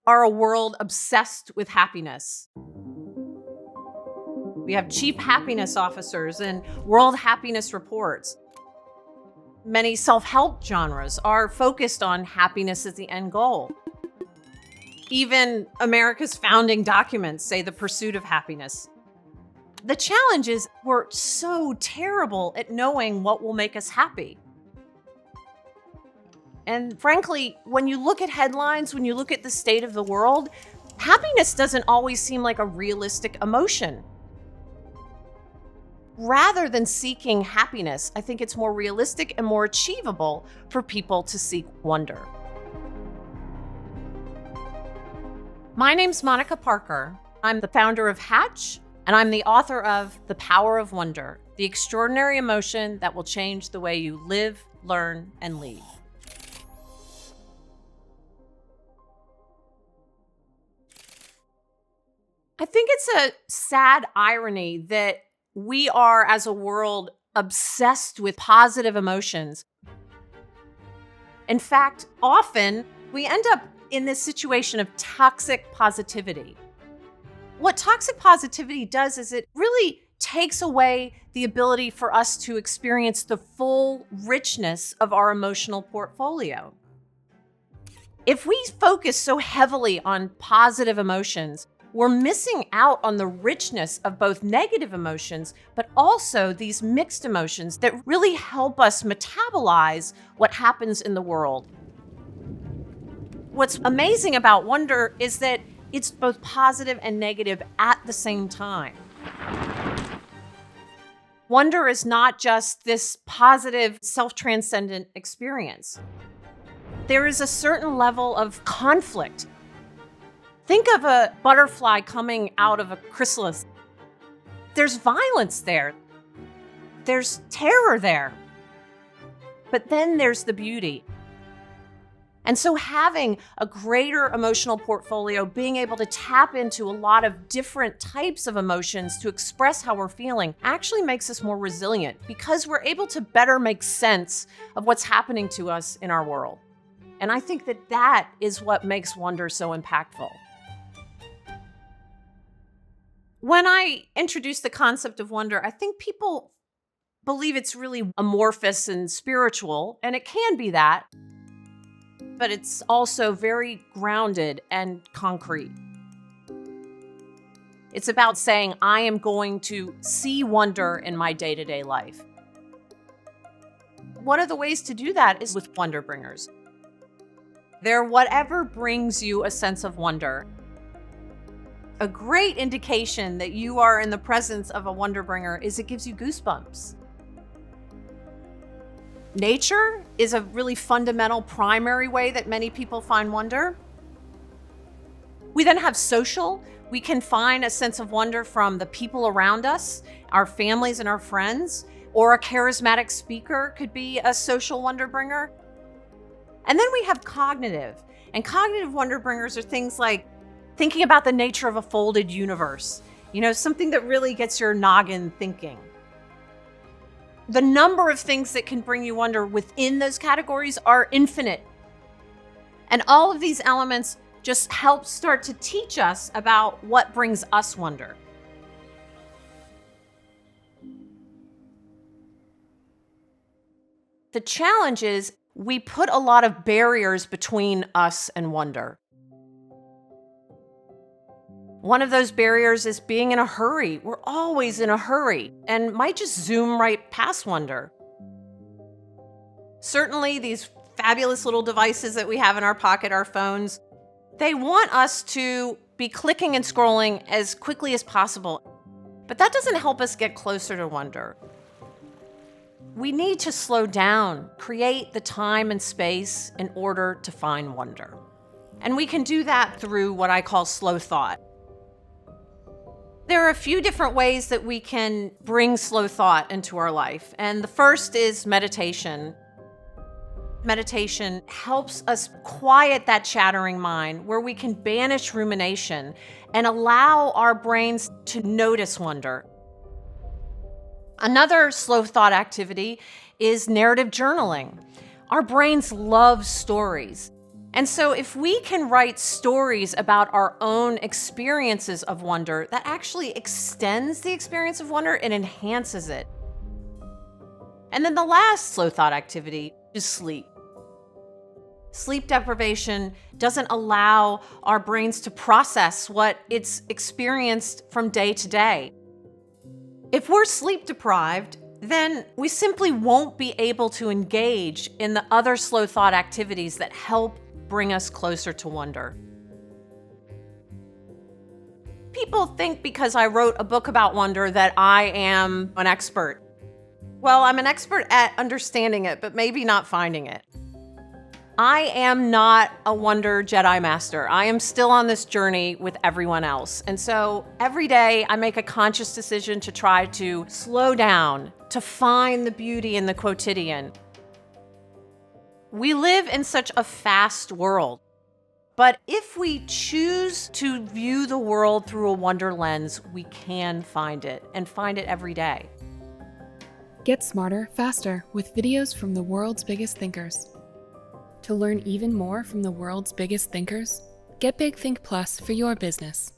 are a world obsessed with happiness. We have chief happiness officers and world happiness reports. Many self-help genres are focused on happiness as the end goal. Even America's founding documents say the pursuit of happiness. The challenge is we're so terrible at knowing what will make us happy. And frankly, when you look at headlines, when you look at the state of the world, happiness doesn't always seem like a realistic emotion. Rather than seeking happiness, I think it's more realistic and more achievable for people to seek wonder. My name's Monica Parker. I'm the founder of Hatch, and I'm the author of The Power of Wonder, the extraordinary emotion that will change the way you live, learn, and lead. I think it's a sad irony that we are, as a world, obsessed with positive emotions. In fact, often we end up in this situation of toxic positivity. What toxic positivity does is it really takes away the ability for us to experience the full richness of our emotional portfolio. If we focus so heavily on positive emotions, we're missing out on the richness of both negative emotions, but also these mixed emotions that really help us metabolize what happens in the world. What's amazing about wonder is that it's both positive and negative at the same time. Wonder is not just this positive, self-transcendent experience. There is a certain level of conflict. Think of a butterfly coming out of a chrysalis. There's violence there. There's terror there. But then there's the beauty. And so having a greater emotional portfolio, being able to tap into a lot of different types of emotions to express how we're feeling actually makes us more resilient because we're able to better make sense of what's happening to us in our world. And I think that that is what makes wonder so impactful. When I introduce the concept of wonder, I think people believe it's really amorphous and spiritual, and it can be that, but it's also very grounded and concrete. It's about saying, I am going to see wonder in my day-to-day life. One of the ways to do that is with wonder bringers. They're whatever brings you a sense of wonder. A great indication that you are in the presence of a wonder bringer is it gives you goosebumps. Nature is a really fundamental primary way that many people find wonder. We then have social. We can find a sense of wonder from the people around us, our families and our friends, or a charismatic speaker could be a social wonder bringer. And then we have cognitive. And cognitive wonder bringers are things like thinking about the nature of a folded universe, something that really gets your noggin thinking. The number of things that can bring you wonder within those categories are infinite. And all of these elements just help start to teach us about what brings us wonder. The challenge is we put a lot of barriers between us and wonder. One of those barriers is being in a hurry. We're always in a hurry and might just zoom right past wonder. Certainly, these fabulous little devices that we have in our pocket, our phones, they want us to be clicking and scrolling as quickly as possible. But that doesn't help us get closer to wonder. We need to slow down, create the time and space in order to find wonder. And we can do that through what I call slow thought. There are a few different ways that we can bring slow thought into our life. And the first is meditation. Meditation helps us quiet that chattering mind where we can banish rumination and allow our brains to notice wonder. Another slow thought activity is narrative journaling. Our brains love stories. And so if we can write stories about our own experiences of wonder, that actually extends the experience of wonder and enhances it. And then the last slow thought activity is sleep. Sleep deprivation doesn't allow our brains to process what it's experienced from day to day. If we're sleep deprived, then we simply won't be able to engage in the other slow thought activities that help bring us closer to wonder. People think because I wrote a book about wonder that I am an expert. Well, I'm an expert at understanding it, but maybe not finding it. I am not a wonder Jedi master. I am still on this journey with everyone else. And so every day I make a conscious decision to try to slow down, to find the beauty in the quotidian. We live in such a fast world, but if we choose to view the world through a wonder lens, we can find it and find it every day. Get smarter, faster with videos from the world's biggest thinkers. To learn even more from the world's biggest thinkers, get Big Think Plus for your business.